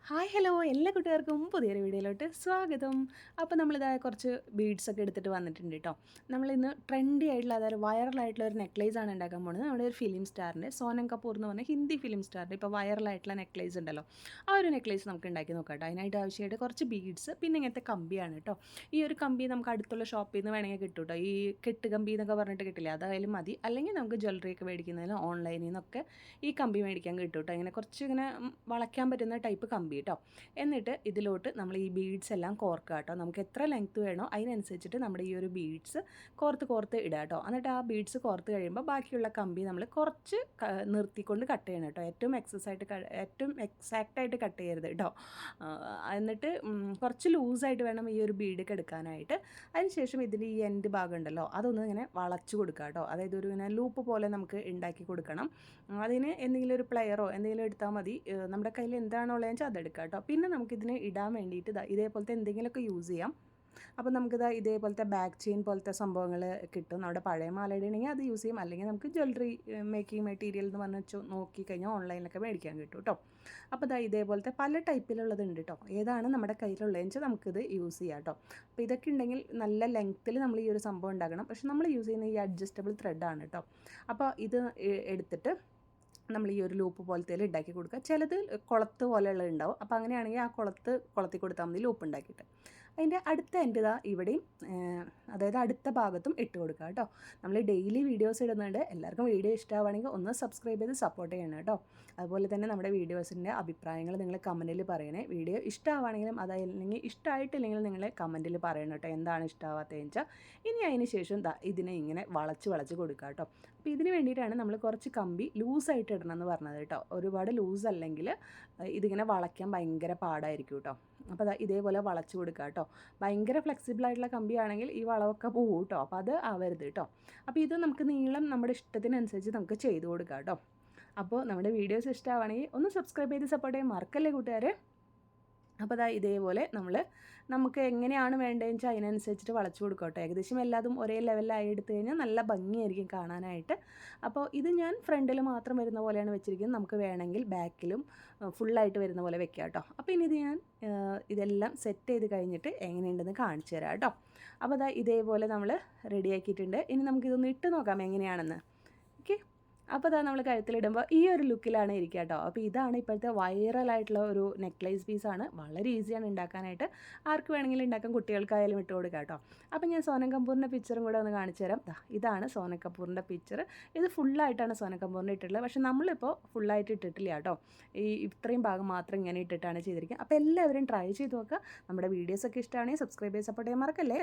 Hi hello എല്ലാ കൂട്ടുകാർക്കും പുതിയൊരു വീഡിയോയിലോട്ട് സ്വാഗതം. അപ്പോൾ നമ്മളിതായ കുറച്ച് ബീഡ്സൊക്കെ എടുത്തിട്ട് വന്നിട്ടുണ്ട് കേട്ടോ. നമ്മളിന്ന് ട്രെൻഡി ആയിട്ടുള്ള അതായത് വൈറലായിട്ടുള്ള ഒരു നെക്ലേസാണ് ഉണ്ടാക്കാൻ പോകുന്നത്. നമ്മുടെ ഒരു ഫിലിം സ്റ്റാറിൻ്റെ സോനം കപൂർ എന്ന് പറഞ്ഞ ഹിന്ദി ഫിലിം സ്റ്റാറിൻ്റെ ഇപ്പോൾ വൈറലായിട്ടുള്ള നെക്ലേസ് ഉണ്ടല്ലോ, ആ ഒരു നെക്ലേസ് നമുക്ക് ഉണ്ടാക്കി നോക്കാം കേട്ടോ. അതിനായിട്ട് ആവശ്യമായിട്ട് കുറച്ച് ബീഡ്സ്, പിന്നെ ഇങ്ങനത്തെ കമ്പിയാണ് കേട്ടോ. ഈ ഒരു കമ്പി നമുക്ക് അടുത്തുള്ള ഷോപ്പിൽ നിന്ന് വേണമെങ്കിൽ കിട്ടും കേട്ടോ. ഈ കെട്ട് കമ്പി എന്നൊക്കെ പറഞ്ഞിട്ട് കിട്ടില്ല, അതായാലും മതി. അല്ലെങ്കിൽ നമുക്ക് ജ്വല്ലറി ഒക്കെ മേടിക്കുന്നതിന് ഓൺലൈനിൽ നിന്നൊക്കെ ഈ കമ്പി മേടിക്കാൻ കിട്ടും കേട്ടോ. ഇങ്ങനെ കുറച്ച് ഇങ്ങനെ വളയ്ക്കാൻ പറ്റുന്ന ടൈപ്പ് കമ്പി കേട്ടോ. എന്നിട്ട് ഇതിലോട്ട് നമ്മൾ ഈ ബീഡ്സ് എല്ലാം കോർക്കുക കേട്ടോ. നമുക്ക് എത്ര ലെങ്ത്ത് വേണോ അതിനനുസരിച്ചിട്ട് നമ്മുടെ ഈ ഒരു ബീഡ്സ് കോർത്ത് ഇടുക കേട്ടോ. എന്നിട്ട് ആ ബീഡ്സ് കോർത്ത് കഴിയുമ്പോൾ ബാക്കിയുള്ള കമ്പി നമ്മൾ കുറച്ച് നിർത്തിക്കൊണ്ട് കട്ട് ചെയ്യണം കേട്ടോ. ഏറ്റവും എക്സാക്റ്റായിട്ട് കട്ട് ചെയ്യരുത് കേട്ടോ. എന്നിട്ട് കുറച്ച് ലൂസായിട്ട് വേണം ഈ ഒരു ബീഡൊക്കെ എടുക്കാനായിട്ട്. അതിനുശേഷം ഇതിൽ ഈ എൻഡ് ഭാഗം ഉണ്ടല്ലോ, അതൊന്ന് ഇങ്ങനെ വളച്ചു കൊടുക്കുക കേട്ടോ. അതായത് ഒരു ഇങ്ങനെ ലൂപ്പ് പോലെ നമുക്ക് ഉണ്ടാക്കി കൊടുക്കണം. അതിന് എന്തെങ്കിലും ഒരു പ്ലെയറോ എന്തെങ്കിലും എടുത്താൽ മതി. നമ്മുടെ കയ്യിൽ എന്താണോ ഉള്ളതെന്ന് വെച്ചാൽ അതെടുക്കുക കേട്ടോ. പിന്നെ നമുക്കിതിന് ഇടാൻ വേണ്ടിയിട്ട് ഇതേപോലത്തെ എന്തെങ്കിലുമൊക്കെ യൂസ് ചെയ്യാം. അപ്പോൾ നമുക്കിത് ഇതേപോലത്തെ ബാക്ക് ചെയിൻ പോലത്തെ സംഭവങ്ങൾ കിട്ടും. നമ്മുടെ പഴയ മാലയുടെ ആണെങ്കിൽ അത് യൂസ് ചെയ്യും. അല്ലെങ്കിൽ നമുക്ക് ജ്വല്ലറി മേക്കിംഗ് മെറ്റീരിയൽ എന്ന് പറഞ്ഞ് നോക്കിക്കഴിഞ്ഞാൽ ഓൺലൈനിലൊക്കെ മേടിക്കാൻ കിട്ടും കേട്ടോ. അപ്പോൾ ഇതേപോലത്തെ പല ടൈപ്പിലുള്ളതുണ്ട് കേട്ടോ. ഏതാണ് നമ്മുടെ കയ്യിലുള്ളതെന്ന് വെച്ചാൽ നമുക്കിത് യൂസ് ചെയ്യാം കേട്ടോ. അപ്പോൾ ഇതൊക്കെ ഉണ്ടെങ്കിൽ നല്ല ലെങ്ത്തിൽ നമ്മൾ ഈ ഒരു സംഭവം ഉണ്ടാക്കണം. പക്ഷെ നമ്മൾ യൂസ് ചെയ്യുന്ന ഈ അഡ്ജസ്റ്റബിൾ ത്രെഡാണ് കേട്ടോ. അപ്പോൾ ഇത് എടുത്തിട്ട് നമ്മൾ ഈ ഒരു ലൂപ്പ് പോലത്തെ ഉണ്ടാക്കി കൊടുക്കുക. ചിലത് കുളത്ത് പോലെയുള്ളത് ഉണ്ടാവും. അപ്പോൾ അങ്ങനെയാണെങ്കിൽ ആ കുളത്തി കൊടുത്താൽ മതി ലൂപ്പ് ഉണ്ടാക്കിയിട്ട്. അതിൻ്റെ അടുത്ത എൻ്റെ ഇവിടെയും അതായത് അടുത്ത ഭാഗത്തും ഇട്ട് കൊടുക്കുക കേട്ടോ. നമ്മൾ ഡെയിലി വീഡിയോസ് ഇടുന്നുണ്ട്. എല്ലാവർക്കും വീഡിയോ ഇഷ്ടമാവുകയാണെങ്കിൽ ഒന്ന് സബ്സ്ക്രൈബ് ചെയ്ത് സപ്പോർട്ട് ചെയ്യണം കേട്ടോ. അതുപോലെ തന്നെ നമ്മുടെ വീഡിയോസിൻ്റെ അഭിപ്രായങ്ങൾ നിങ്ങൾ കമൻറ്റിൽ പറയണേ. വീഡിയോ ഇഷ്ടമാവുകയാണെങ്കിലും അതല്ലെങ്കിൽ ഇഷ്ടമായിട്ടില്ലെങ്കിലും നിങ്ങൾ കമൻറ്റിൽ പറയണം കേട്ടോ, എന്താണ് ഇഷ്ടമാവാത്തതെന്ന് വെച്ചാൽ. ഇനി അതിന് ശേഷം ഇതിനെ ഇങ്ങനെ വളച്ച് കൊടുക്കുക കേട്ടോ. അപ്പോൾ ഇതിന് വേണ്ടിയിട്ടാണ് നമ്മൾ കുറച്ച് കമ്പി ലൂസായിട്ട് ഇടണം എന്ന് പറഞ്ഞത് കേട്ടോ. ഒരുപാട് ലൂസ് അല്ലെങ്കിൽ ഇതിങ്ങനെ വളയ്ക്കാൻ ഭയങ്കര പാടായിരിക്കും കേട്ടോ. അപ്പോൾ ഇതേപോലെ വളച്ച് കൊടുക്കുക കേട്ടോ. ഭയങ്കര ഫ്ലെക്സിബിൾ ആയിട്ടുള്ള കമ്പിയാണെങ്കിൽ ഈ വളവൊക്കെ പോവും കേട്ടോ. അപ്പോൾ അത് ആവരുത് കേട്ടോ. അപ്പോൾ ഇത് നമുക്ക് നീളം നമ്മുടെ ഇഷ്ടത്തിനനുസരിച്ച് നമുക്ക് ചെയ്ത് കൊടുക്കാം കേട്ടോ. അപ്പോൾ നമ്മുടെ വീഡിയോസ് ഇഷ്ടമാവുകയാണെങ്കിൽ ഒന്ന് സബ്സ്ക്രൈബ് ചെയ്ത് സപ്പോർട്ട് ചെയ്യാൻ മറക്കല്ലേ കൂട്ടുകാരെ. അപ്പോൾ ഇതേപോലെ നമുക്ക് എങ്ങനെയാണ് വേണ്ടതെന്ന് വെച്ചാൽ അതിനനുസരിച്ചിട്ട് വളച്ചു കൊടുക്കട്ടെ. ഏകദേശം എല്ലാതും ഒരേ ലെവലിലായി എടുത്തു കഴിഞ്ഞാൽ നല്ല ഭംഗിയായിരിക്കും കാണാനായിട്ട്. അപ്പോൾ ഇത് ഞാൻ ഫ്രണ്ടിൽ മാത്രം വരുന്ന പോലെയാണ് വെച്ചിരിക്കുന്നത്. നമുക്ക് വേണമെങ്കിൽ ബാക്കിലും ഫുള്ളായിട്ട് വരുന്ന പോലെ വെക്കാം കേട്ടോ. അപ്പോൾ ഇനി ഇത് ഞാൻ ഇതെല്ലാം സെറ്റ് ചെയ്ത് കഴിഞ്ഞിട്ട് എങ്ങനെയുണ്ടെന്ന് കാണിച്ചു തരാം കേട്ടോ. അപ്പോൾ ഇതേപോലെ നമ്മൾ റെഡിയാക്കിയിട്ടുണ്ട്. ഇനി നമുക്കിതൊന്ന് ഇട്ട് നോക്കാം എങ്ങനെയാണെന്ന്. ഓക്കെ. അപ്പോൾ നമ്മൾ കഴുത്തിലിടുമ്പോൾ ഈ ഒരു ലുക്കിലാണ് ഇരിക്കുക കേട്ടോ. അപ്പോൾ ഇതാണ് ഇപ്പോഴത്തെ വൈറലായിട്ടുള്ള ഒരു നെക്ലേസ് പീസാണ്. വളരെ ഈസിയാണ് ഉണ്ടാക്കാനായിട്ട്. ആർക്ക് വേണമെങ്കിലും ഉണ്ടാക്കാം, കുട്ടികൾക്കായാലും ഇട്ട് കൊടുക്കാം കേട്ടോ. അപ്പോൾ ഞാൻ സോനം കപൂറിൻ്റെ പിക്ചറും കൂടെ ഒന്ന് കാണിച്ചു തരാം. ഇതാണ് സോനം കപൂറിൻ്റെ പിക്ചർ. ഇത് ഫുള്ളായിട്ടാണ് സോനം കപൂറിൻ്റെ ഇട്ടിട്ടുള്ളത്. പക്ഷേ നമ്മളിപ്പോൾ ഫുള്ളായിട്ട് ഇട്ടിട്ടില്ല കേട്ടോ. ഇത്രയും ഭാഗം മാത്രം ഇങ്ങനെ ഇട്ടിട്ടാണ് ചെയ്തിരിക്കുക. അപ്പോൾ എല്ലാവരും ട്രൈ ചെയ്ത് നോക്കുക. നമ്മുടെ വീഡിയോസൊക്കെ ഇഷ്ടമാണെങ്കിൽ സബ്സ്ക്രൈബ് ചെയ്ത് സപ്പോർട്ട് ചെയ്യാൻ മറക്കല്ലേ.